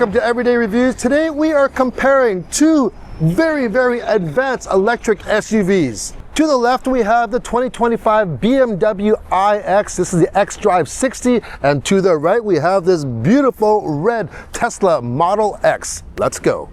Welcome to Everyday Reviews. Today we are comparing two very advanced electric SUVs. To the left we have the 2025 BMW iX. This is the xDrive60, and to the right we have this beautiful red Tesla Model X. Let's go.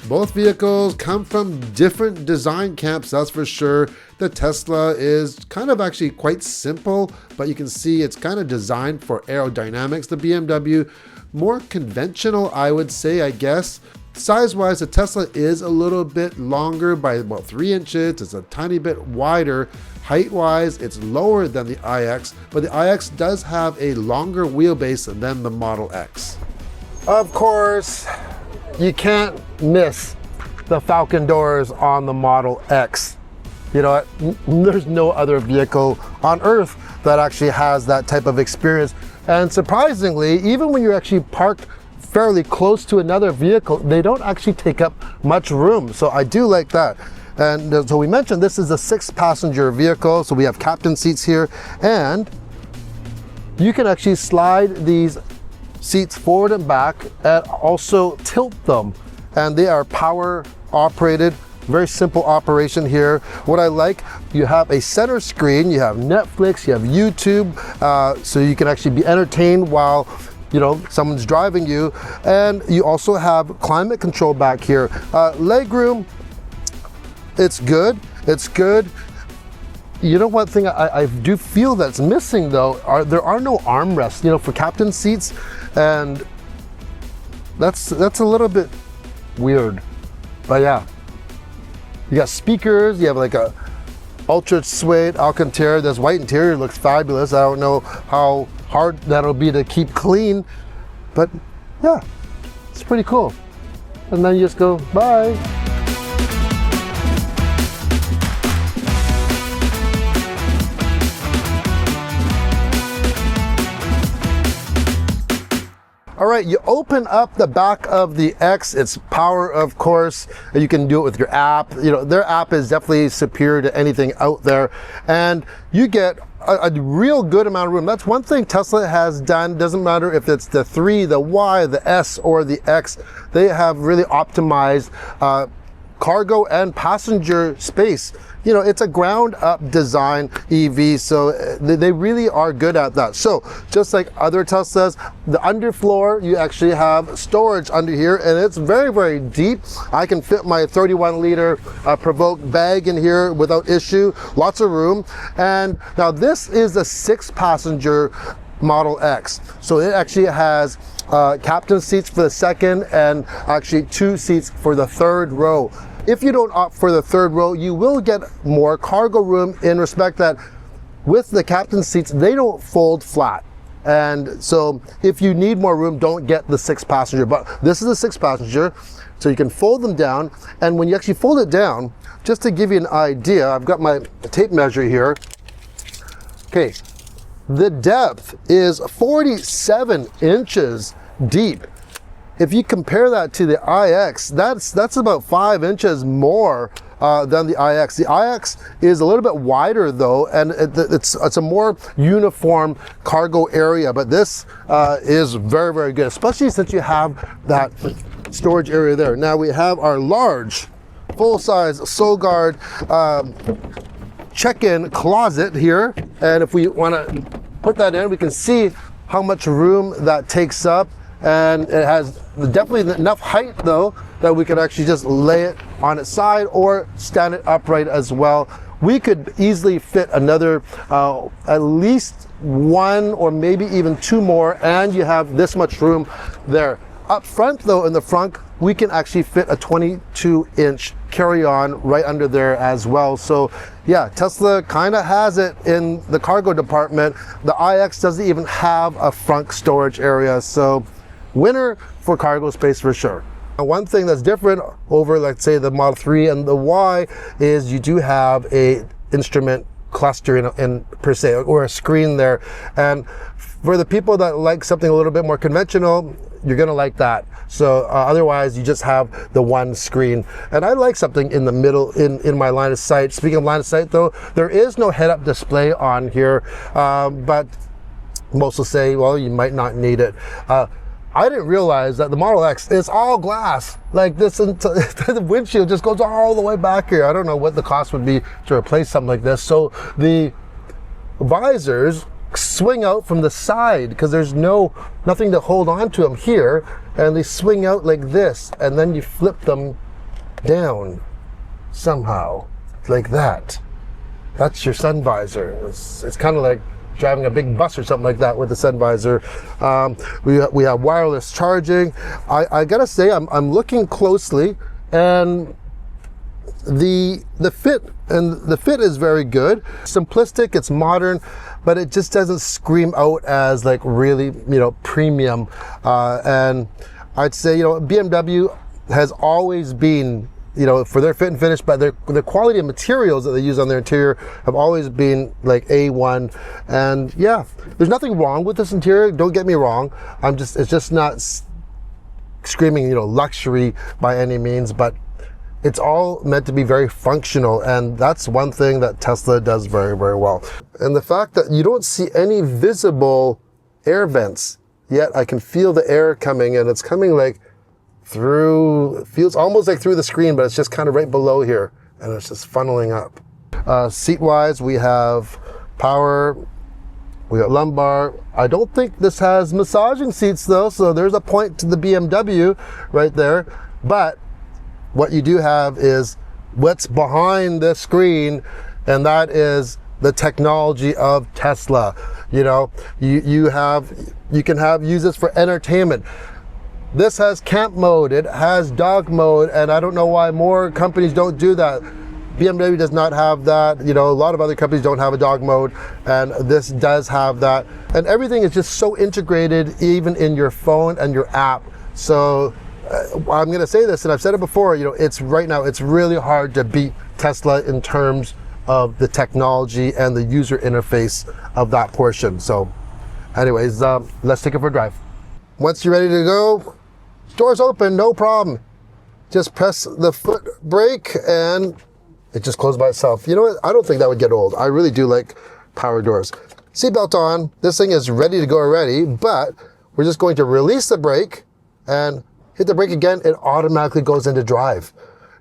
Both vehicles come from different design camps, that's for sure. The Tesla is kind of actually quite simple, but you can see it's kind of designed for aerodynamics. The BMW, more conventional, I would say, I guess. Size-wise, the Tesla is a little bit longer by about 3 inches. It's a tiny bit wider. Height-wise, it's lower than the iX, but the iX does have a longer wheelbase than the Model X. Of course, you can't miss the Falcon doors on the Model X. You know what? There's no other vehicle on Earth that actually has that type of experience. And surprisingly, even when you're actually parked fairly close to another vehicle, they don't actually take up much room. So I do like that. And so we mentioned this is a 6-passenger vehicle. So we have captain seats here, and you can actually slide these seats forward and back and also tilt them. And they are power operated. Very simple operation here. What I like, you have a center screen, you have Netflix, you have YouTube, so you can actually be entertained while someone's driving you. And you also have climate control back here. Legroom, it's good. You know, one thing I do feel that's missing though, there are no armrests, for captain seats, and that's a little bit weird. But yeah, you got speakers, you have like a ultra suede Alcantara. This white interior looks fabulous. I don't know how hard that'll be to keep clean, but yeah, it's pretty cool. And then you just go, bye. All right, you open up the back of the X. It's power, of course. You can do it with your app. Their app is definitely superior to anything out there. And you get a real good amount of room. That's one thing Tesla has done. Doesn't matter if it's the 3, the Y, the S, or the X. They have really optimized cargo and passenger space. It's a ground up design EV, so they really are good at that. So just like other Teslas, the underfloor, you actually have storage under here, and it's very deep. I can fit my 31-liter Provoke bag in here without issue. Lots of room. And now this is a 6-passenger Model X. So it actually has captain seats for the second and actually 2 seats for the third row. If you don't opt for the third row, you will get more cargo room in respect that with the captain seats, they don't fold flat. And so if you need more room, don't get the 6-passenger, but this is a 6-passenger, so you can fold them down. And when you actually fold it down, just to give you an idea, I've got my tape measure here. Okay, the depth is 47 inches deep. If you compare that to the iX, that's about 5 inches more than the iX. The iX is a little bit wider though, and it's a more uniform cargo area, but this is very good, especially since you have that storage area there. Now we have our large, full-size Solgaard check-in closet here, and if we want to put that in, we can see how much room that takes up. And it has definitely enough height though that we could actually just lay it on its side or stand it upright as well. We could easily fit another at least 1 or maybe even 2 more, and you have this much room there. Up front though, in the front, we can actually fit a 22-inch carry-on right under there as well. So yeah, Tesla kind of has it in the cargo department. The iX doesn't even have a front storage area, so winner for cargo space for sure. And one thing that's different over, let's say, the Model 3 and the Y is you do have a instrument cluster in per se, or a screen there. And for the people that like something a little bit more conventional, you're gonna like that. So otherwise you just have the one screen. And I like something in the middle in my line of sight. Speaking of line of sight though, there is no head-up display on here, but most will say, well, you might not need it. I didn't realize that the Model X is all glass. Like this, the windshield just goes all the way back here. I don't know what the cost would be to replace something like this. So the visors swing out from the side because there's nothing to hold on to them here, and they swing out like this, and then you flip them down somehow like that. That's your sun visor. It's kind of like driving a big bus or something like that with the sun visor. We have wireless charging. I gotta say, I'm looking closely, and the fit is very good. Simplistic, it's modern, but it just doesn't scream out as like really, premium. And I'd say, BMW has always been, for their fit and finish, but the quality of materials that they use on their interior have always been like A1. And yeah, there's nothing wrong with this interior, don't get me wrong. It's just not screaming, luxury by any means, but it's all meant to be very functional, and that's one thing that Tesla does very, very well. And the fact that you don't see any visible air vents, yet I can feel the air coming, and it's coming like through, it feels almost like through the screen, but it's just kind of right below here, and it's just funneling up. Seat-wise, we have power, we got lumbar. I don't think this has massaging seats though, so there's a point to the BMW right there, but what you do have is what's behind the screen, and that is the technology of Tesla. You can use this for entertainment. This has camp mode, it has dog mode, and I don't know why more companies don't do that. BMW does not have that. A lot of other companies don't have a dog mode, and this does have that. And everything is just so integrated, even in your phone and your app. So I'm going to say this, and I've said it before, it's right now, it's really hard to beat Tesla in terms of the technology and the user interface of that portion. So anyways, let's take it for a drive. Once you're ready to go, doors open, no problem. Just press the foot brake and it just closed by itself. You know what? I don't think that would get old. I really do like power doors. Seatbelt on. This thing is ready to go already, but we're just going to release the brake and hit the brake again, it automatically goes into drive.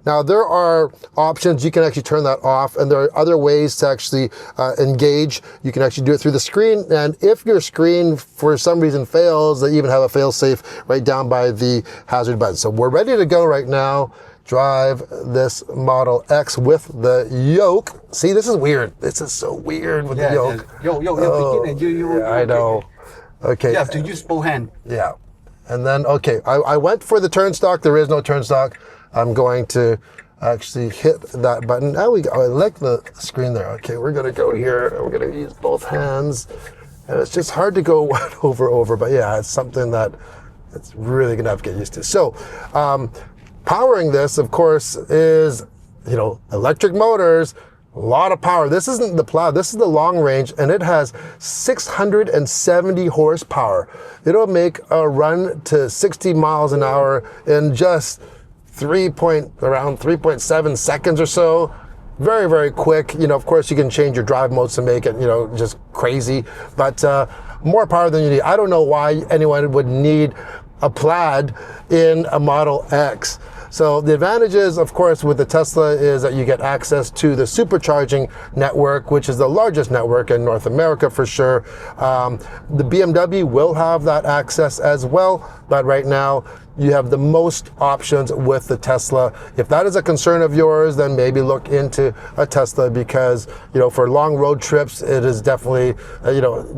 Now there are options, you can actually turn that off, and there are other ways to actually engage. You can actually do it through the screen, and if your screen for some reason fails, they even have a fail-safe right down by the hazard button. So we're ready to go right now. Drive this Model X with the yoke. See, this is weird. This is so weird with the yoke. I know. Okay. You have to use both hands. Yeah. And then, okay, I went for the turnstock. There is no turnstock. I'm going to actually hit that button. Now we go. I like the screen there. Okay, we're going to go here. We're going to use both hands. And it's just hard to go one over. But yeah, it's something that it's really going to have to get used to. So, powering this, of course, is, electric motors. A lot of power. This isn't the plow, this is the long range, and it has 670 horsepower. It'll make a run to 60 miles an hour in just around 3.7 seconds or so. Very, very quick. Of course, you can change your drive modes to make it, just crazy, but more power than you need. I don't know why anyone would need a Plaid in a Model X. So the advantages, of course, with the Tesla is that you get access to the supercharging network, which is the largest network in North America for sure. The BMW will have that access as well, but right now you have the most options with the Tesla. If that is a concern of yours, then maybe look into a Tesla because, for long road trips, it is definitely,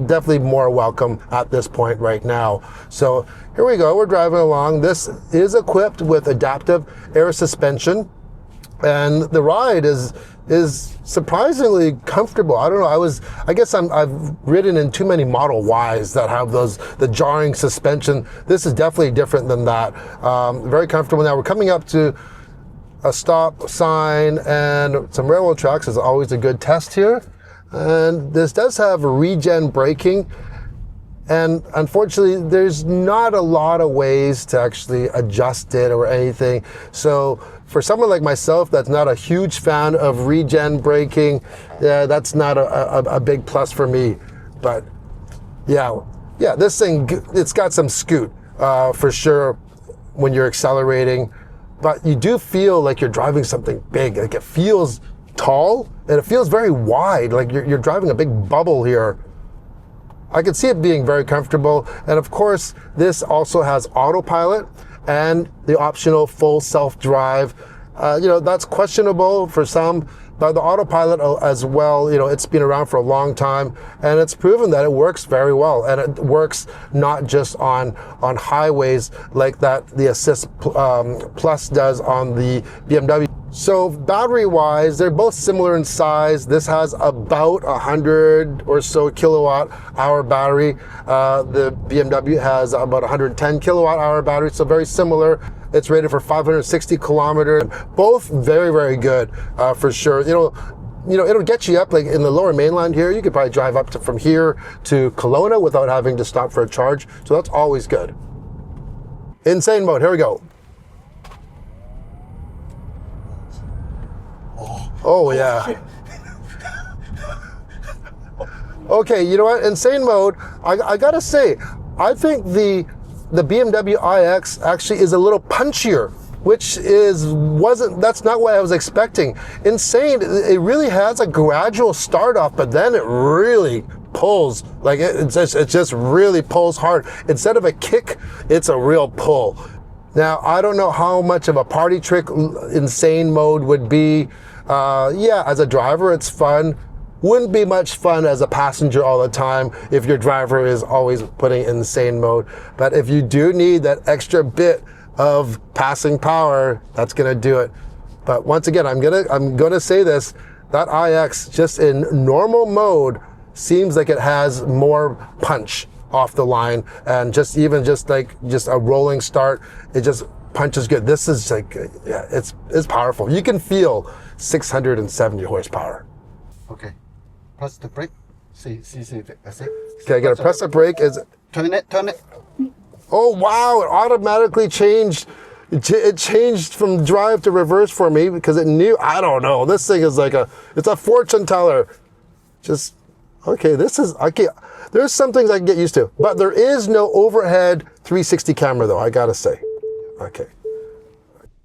definitely more welcome at this point right now. So here we go, we're driving along. This is equipped with adaptive air suspension, and the ride is surprisingly comfortable. I don't know, I guess I've ridden in too many Model Ys that have the jarring suspension. This is definitely different than that. Very comfortable. Now we're coming up to a stop sign and some railroad tracks is always a good test here. And this does have regen braking. And unfortunately, there's not a lot of ways to actually adjust it or anything. So for someone like myself that's not a huge fan of regen braking, that's not a big plus for me. But yeah, this thing, it's got some scoot. for sure when you're accelerating, but you do feel like you're driving something big. Like it feels tall and it feels very wide, like you're driving a big bubble here. I can see it being very comfortable. And of course, this also has autopilot and the optional full self-drive. That's questionable for some, but the autopilot as well, it's been around for a long time and it's proven that it works very well. And it works not just on highways like that the Assist Plus does on the BMW. So battery wise, they're both similar in size. This has about 100 or so kilowatt hour battery. The BMW has about 110 kilowatt hour battery, so very similar. It's rated for 560 kilometers. Both very, very good for sure. It'll get you up like in the lower mainland here. You could probably drive up from here to Kelowna without having to stop for a charge. So that's always good. Insane mode, here we go. Oh yeah. Okay, you know what? Insane mode. I gotta say, I think the BMW iX actually is a little punchier, which that's not what I was expecting. Insane. It really has a gradual start off, but then it really pulls. Like it just really pulls hard. Instead of a kick, it's a real pull. Now I don't know how much of a party trick insane mode would be. Yeah, as a driver, it's fun. Wouldn't be much fun as a passenger all the time if your driver is always putting insane mode. But if you do need that extra bit of passing power, that's gonna do it. But once again, I'm gonna say this, that iX just in normal mode seems like it has more punch off the line, and just a rolling start, it just punches good. This is like, yeah, it's powerful. You can feel 670 horsepower. Okay, press the brake. See. That's it. Okay, I gotta press the brake. Turn it. Oh wow! It automatically changed. It changed from drive to reverse for me because it knew. I don't know. This thing is it's a fortune teller. Just okay. This is okay. There's some things I can get used to, but there is no overhead 360 camera though. I gotta say. Okay.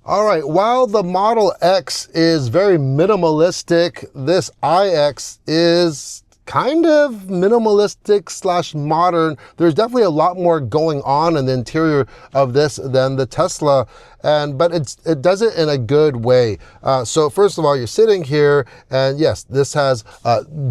All right, while the Model X is very minimalistic, this iX is kind of minimalistic / modern. There's definitely a lot more going on in the interior of this than the Tesla, but it does it in a good way. So first of all, you're sitting here, and yes, this has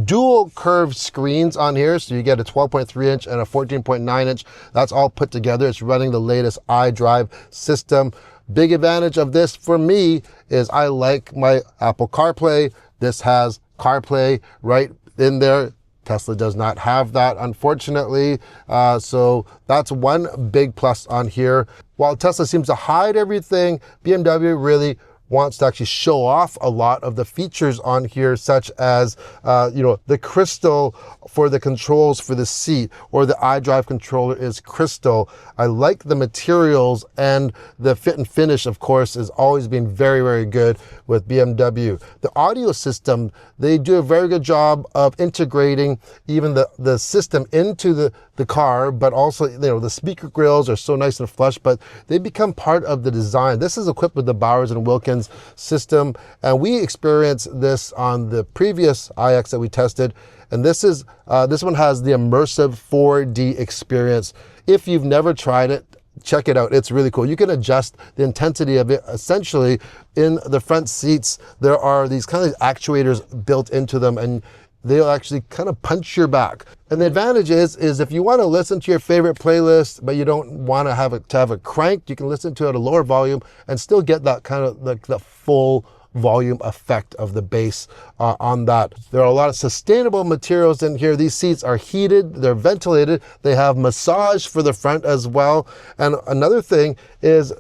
dual curved screens on here, so you get a 12.3 inch and a 14.9 inch. That's all put together. It's running the latest xDrive system. Big advantage of this for me is I like my Apple CarPlay. This has CarPlay right in there. Tesla does not have that, unfortunately. So that's one big plus on here. While Tesla seems to hide everything, BMW really wants to actually show off a lot of the features on here, such as, the crystal for the controls for the seat, or the iDrive controller is crystal. I like the materials, and the fit and finish, of course, has always been very, very good with BMW. The audio system, they do a very good job of integrating even the system into the car, but also, the speaker grills are so nice and flush, but they become part of the design. This is equipped with the Bowers & Wilkins system, and we experienced this on the previous iX that we tested, and this one has the immersive 4D experience. If you've never tried it, check it out. It's really cool. You can adjust the intensity of it. Essentially, in the front seats, there are these kind of actuators built into them, and they'll actually kind of punch your back. And the advantage is if you want to listen to your favorite playlist, but you don't want to have it cranked, you can listen to it at a lower volume and still get that kind of the full volume effect of the bass on that. There are a lot of sustainable materials in here. These seats are heated, they're ventilated, they have massage for the front as well. And another thing is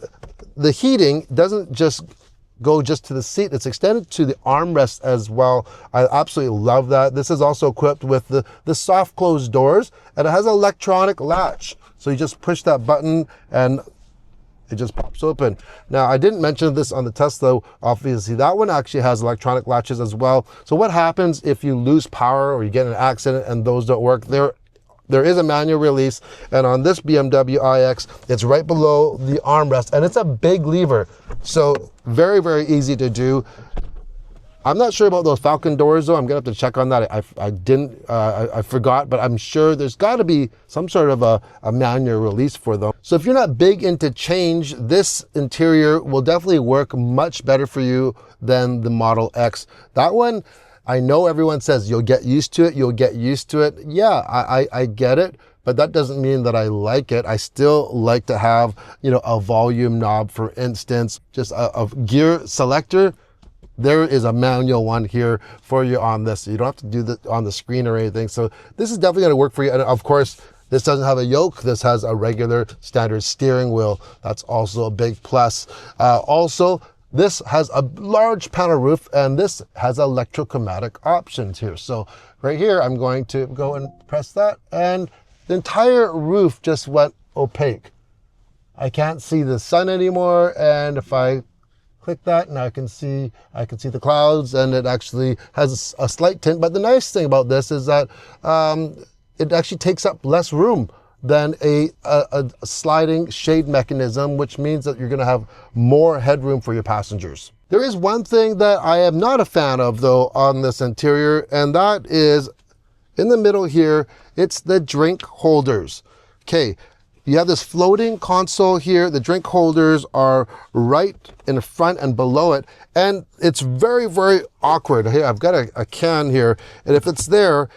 the heating doesn't just go to the seat, it's extended to the armrest as well. I absolutely love that. This is also equipped with the soft close doors, and it has an electronic latch. So you just push that button and it just pops open. Now, I didn't mention this on the Tesla, obviously. That one actually has electronic latches as well. So what happens if you lose power or you get in an accident and those don't work? They're There is a manual release, and on this BMW iX, it's right below the armrest, and it's a big lever. So very, very easy to do. I'm not sure about those Falcon doors though. I'm gonna have to check on that. I forgot, but I'm sure there's gotta be some sort of a manual release for them. So if you're not big into change, this interior will definitely work much better for you than the Model X. That one, I know everyone says you'll get used to it, you'll get used to it. Yeah, I get it, but that doesn't mean that I like it. I still like to have, you know, a volume knob, for instance, just a gear selector. There is a manual one here for you on this. So you don't have to do that on the screen or anything. So this is definitely going to work for you. And of course, this doesn't have a yoke. This has a regular standard steering wheel. That's also a big plus. Also, this has a large panel roof, and this has electrochromatic options here. So right here, I'm going to go and press that, and the entire roof just went opaque. I can't see the sun anymore, and if I click that, and I can see the clouds, and it actually has a slight tint. But the nice thing about this is that it actually takes up less room than a sliding shade mechanism, which means that you're going to have more headroom for your passengers. There is one thing that I am not a fan of though on this interior, and that is in the middle here, it's the drink holders. Okay. You have this floating console here. The drink holders are right in the front and below it. And it's very, very awkward. Here, I've got a can here. And if it's there,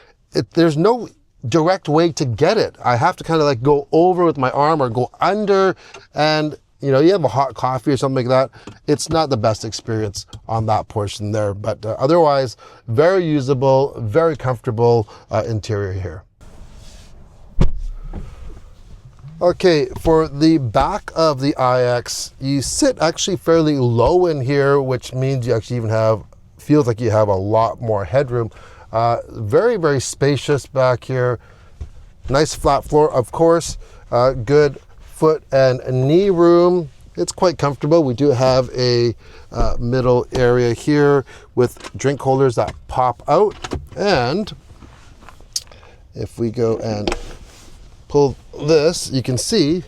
there's no direct way to get it. I have to kind of like go over with my arm or go under. And, you know, you have a hot coffee or something like that. It's not the best experience on that portion there. But otherwise, very usable, very comfortable interior here. Okay, for the back of the iX, you sit actually fairly low in here, which means you actually even have, feels like you have a lot more headroom. Very, very spacious back here. Nice flat floor, of course. Good foot and knee room. It's quite comfortable. We do have a middle area here with drink holders that pop out. And if we go and pull this, you can see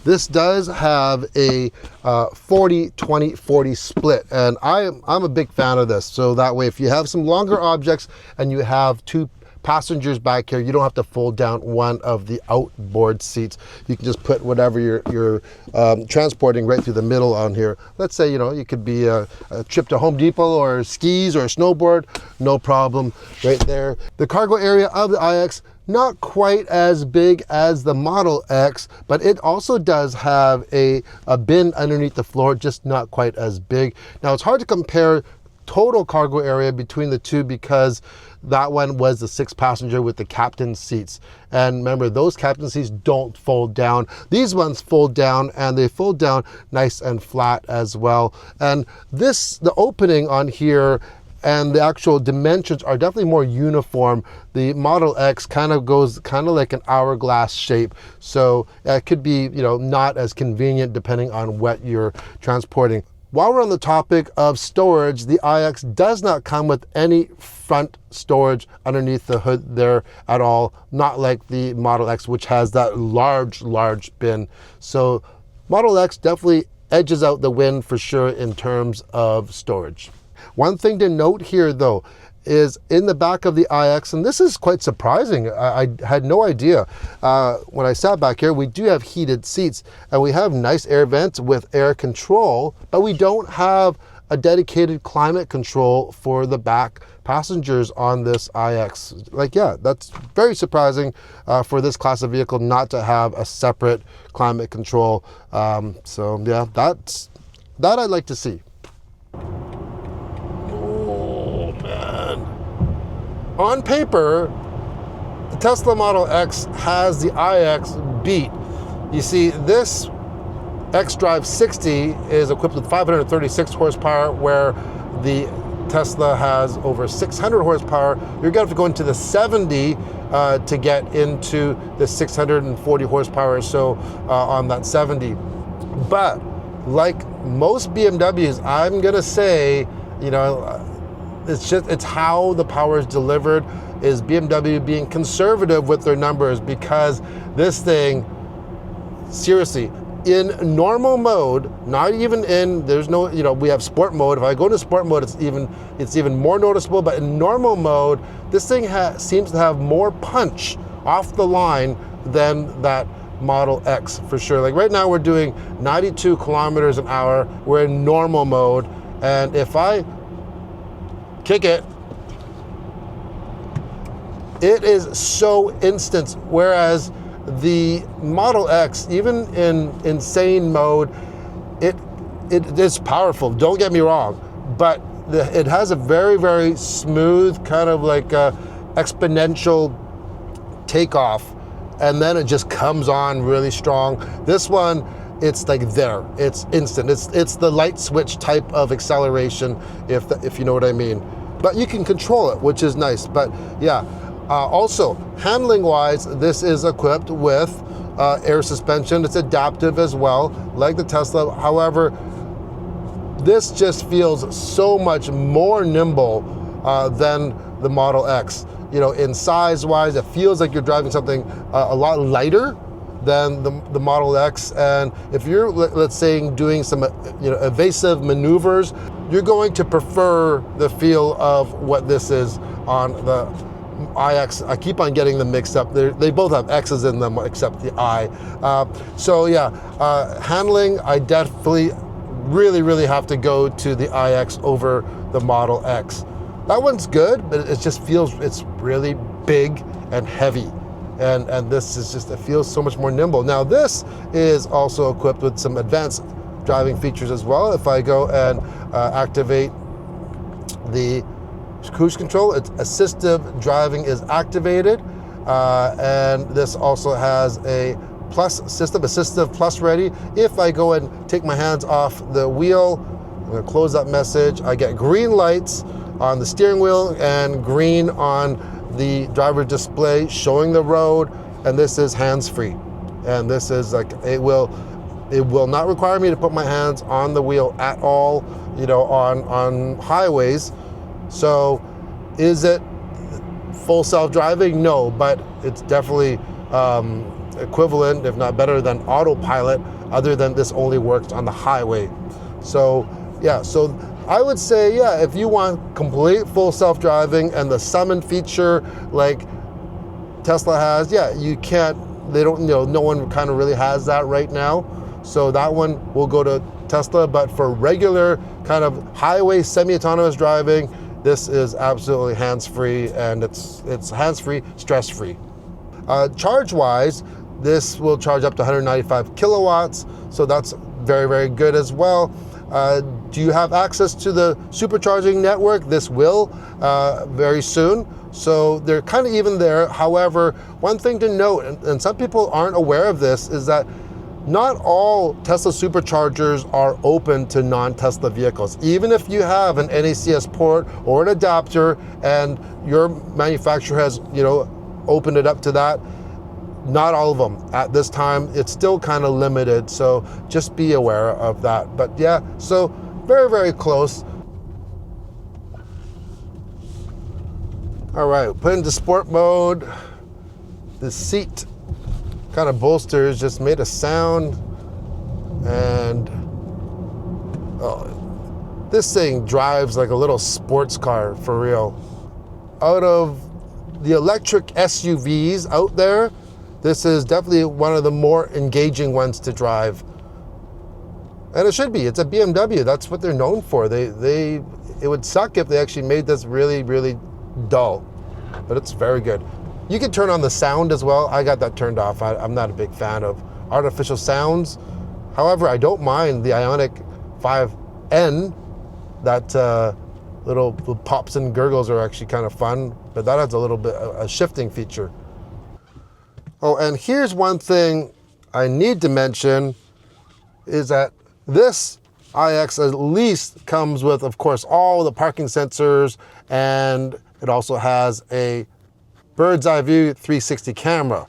this does have a 40-20-40 split, and I'm a big fan of this. So that way, if you have some longer objects and you have two passengers back here, you don't have to fold down one of the outboard seats. You can just put whatever you're transporting right through the middle on here. Let's say, you know, it could be a trip to Home Depot or skis or a snowboard, no problem right there. The cargo area of the iX, not quite as big as the Model X, but it also does have a bin underneath the floor, just not quite as big. Now, it's hard to compare total cargo area between the two because that one was the 6-passenger with the captain seats. And remember, those captain seats don't fold down. These ones fold down, and they fold down nice and flat as well. And the opening on here and the actual dimensions are definitely more uniform. The Model X kind of goes like an hourglass shape. So it could be, you know, not as convenient depending on what you're transporting. While we're on the topic of storage, the iX does not come with any front storage underneath the hood there at all. Not like the Model X, which has that large bin. So Model X definitely edges out the win for sure in terms of storage. One thing to note here though is in the back of the iX, and this is quite surprising. I had no idea. When I sat back here, we do have heated seats and we have nice air vents with air control, but we don't have a dedicated climate control for the back passengers on this iX. Like, yeah, that's very surprising for this class of vehicle not to have a separate climate control. So yeah, that I'd like to see. On paper, the Tesla Model X has the iX beat. You see, this xDrive60 is equipped with 536 horsepower, where the Tesla has over 600 horsepower. You're going to have to go into the 70 to get into the 640 horsepower or so on that 70. But like most BMWs, I'm going to say, you know, it's how the power is delivered. Is BMW being conservative with their numbers? Because this thing, seriously, in normal mode, not even in, there's no, we have sport mode. If I go to sport mode, it's even more noticeable. But in normal mode, this thing seems to have more punch off the line than that Model X for sure. Like right now we're doing 92 kilometers an hour. We're in normal mode. And if I kick it, it is so instant. Whereas the Model X, even in insane mode, it is powerful. Don't get me wrong, but it has a very, very smooth kind of like exponential takeoff, and then it just comes on really strong. This one, it's like there. It's instant. It's the light switch type of acceleration, if you know what I mean. But you can control it, which is nice. But yeah. Also, handling-wise, this is equipped with air suspension. It's adaptive as well, like the Tesla. However, this just feels so much more nimble than the Model X. In size-wise, it feels like you're driving something a lot lighter than the Model X. And if you're, let's say, doing some evasive maneuvers, you're going to prefer the feel of what this is on the iX. I keep on getting them mixed up. They both have X's in them except the I. So yeah, handling, I definitely really have to go to the iX over the Model X. That one's good, but it just feels, it's really big and heavy. And this is just, it feels so much more nimble. Now this is also equipped with some advanced driving features as well. If I go and activate the cruise control, it's assistive driving is activated, and this also has a plus system, assistive plus ready. If I go and take my hands off the wheel, I'm going to close that message. I get green lights on the steering wheel and green on the driver display showing the road, and this is hands-free. And this is like, it will not require me to put my hands on the wheel at all, on highways. So is it full self-driving? No, but it's definitely equivalent, if not better than autopilot, other than this only works on the highway. So yeah, so I would say, yeah, if you want complete full self-driving and the summon feature like Tesla has, yeah, no one kind of really has that right now. So that one will go to Tesla, but for regular kind of highway semi-autonomous driving, this is absolutely hands-free, and it's hands-free, stress-free. Charge-wise, this will charge up to 195 kilowatts, so that's very good as well. Do you have access to the supercharging network? This will very soon. So they're kind of even there. However, one thing to note, and some people aren't aware of this, is that not all Tesla superchargers are open to non-Tesla vehicles. Even if you have an NACS port or an adapter and your manufacturer has, opened it up to that, not all of them. At this time, it's still kind of limited, so just be aware of that. But yeah, so very close. All right, put into sport mode. The seat kind of bolsters just made a sound, and this thing drives like a little sports car for real. Out of the electric SUVs out there, this is definitely one of the more engaging ones to drive. And it should be. It's a BMW. That's what they're known for. It would suck if they actually made this really dull, but it's very good. You can turn on the sound as well. I got that turned off. I'm not a big fan of artificial sounds. However, I don't mind the Ioniq 5N. That little pops and gurgles are actually kind of fun, but that has a little bit a shifting feature. Oh, and here's one thing I need to mention, is that this iX at least comes with, of course, all the parking sensors, and it also has a bird's eye view 360 camera.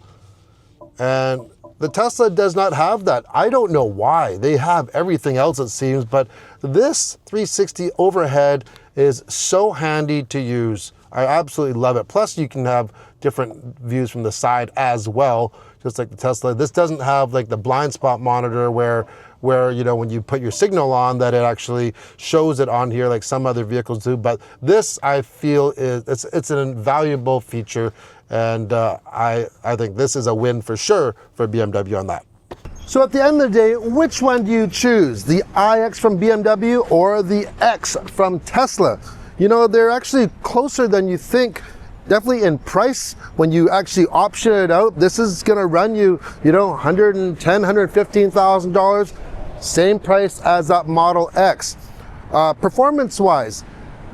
And the Tesla does not have that. I don't know why. They have everything else, it seems, but this 360 overhead is so handy to use. I absolutely love it. Plus you can have different views from the side as well, just like the Tesla. This doesn't have like the blind spot monitor where you know, when you put your signal on, that it actually shows it on here like some other vehicles do. But this, I feel, is it's an invaluable feature, and I think this is a win for sure for BMW on that. So at the end of the day, which one do you choose? The iX from BMW or the X from Tesla? You know, they're actually closer than you think. Definitely in price, when you actually option it out, this is gonna run you, you know, $110,000, $115,000, same price as that Model X. Performance-wise,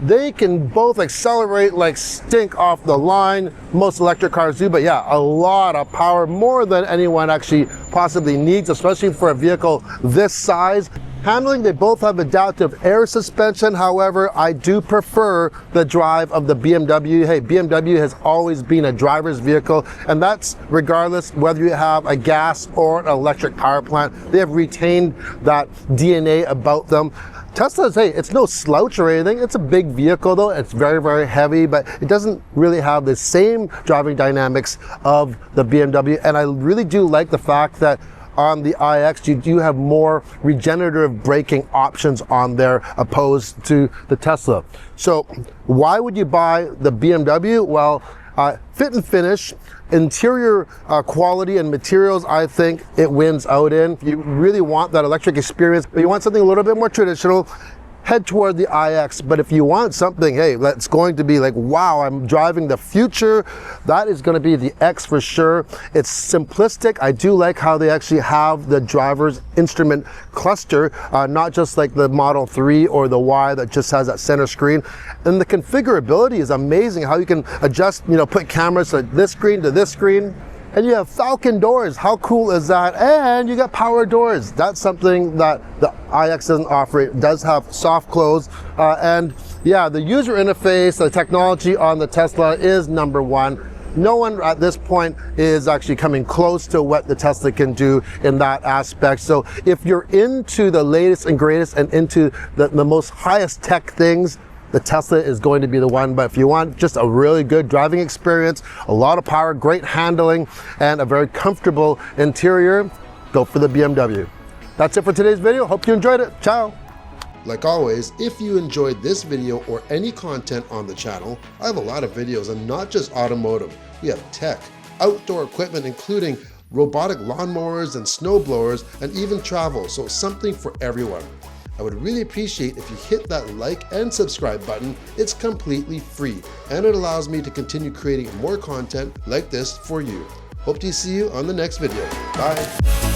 they can both accelerate like stink off the line. Most electric cars do, but yeah, a lot of power, more than anyone actually possibly needs, especially for a vehicle this size. Handling, they both have adaptive air suspension. However, I do prefer the drive of the BMW. Hey, BMW has always been a driver's vehicle, and that's regardless whether you have a gas or an electric power plant. They have retained that DNA about them. Tesla's, hey, it's no slouch or anything. It's a big vehicle though. It's very, very heavy, but it doesn't really have the same driving dynamics of the BMW. And I really do like the fact that on the iX, you do have more regenerative braking options on there opposed to the Tesla. So why would you buy the BMW? Well, fit and finish, interior quality and materials, I think it wins out in. If you really want that electric experience, but you want something a little bit more traditional, head toward the iX. But if you want something, hey, that's going to be like, wow, I'm driving the future, that is going to be the X for sure. It's simplistic. I do like how they actually have the driver's instrument cluster, not just like the Model 3 or the Y that just has that center screen. And the configurability is amazing, how you can adjust, you know, put cameras to this screen to this screen. And you have Falcon doors. How cool is that? And you got power doors. That's something that the iX doesn't offer. It does have soft close. And yeah, the user interface, the technology on the Tesla is number one. No one at this point is actually coming close to what the Tesla can do in that aspect. So if you're into the latest and greatest and into the most highest tech things, the Tesla is going to be the one. But if you want just a really good driving experience, a lot of power, great handling, and a very comfortable interior, go for the BMW. That's it for today's video. Hope you enjoyed it. Ciao. Like always, if you enjoyed this video or any content on the channel, I have a lot of videos and not just automotive. We have tech, outdoor equipment, including robotic lawnmowers and snow blowers, and even travel, so something for everyone. I would really appreciate if you hit that like and subscribe button. It's completely free, and it allows me to continue creating more content like this for you. Hope to see you on the next video. Bye.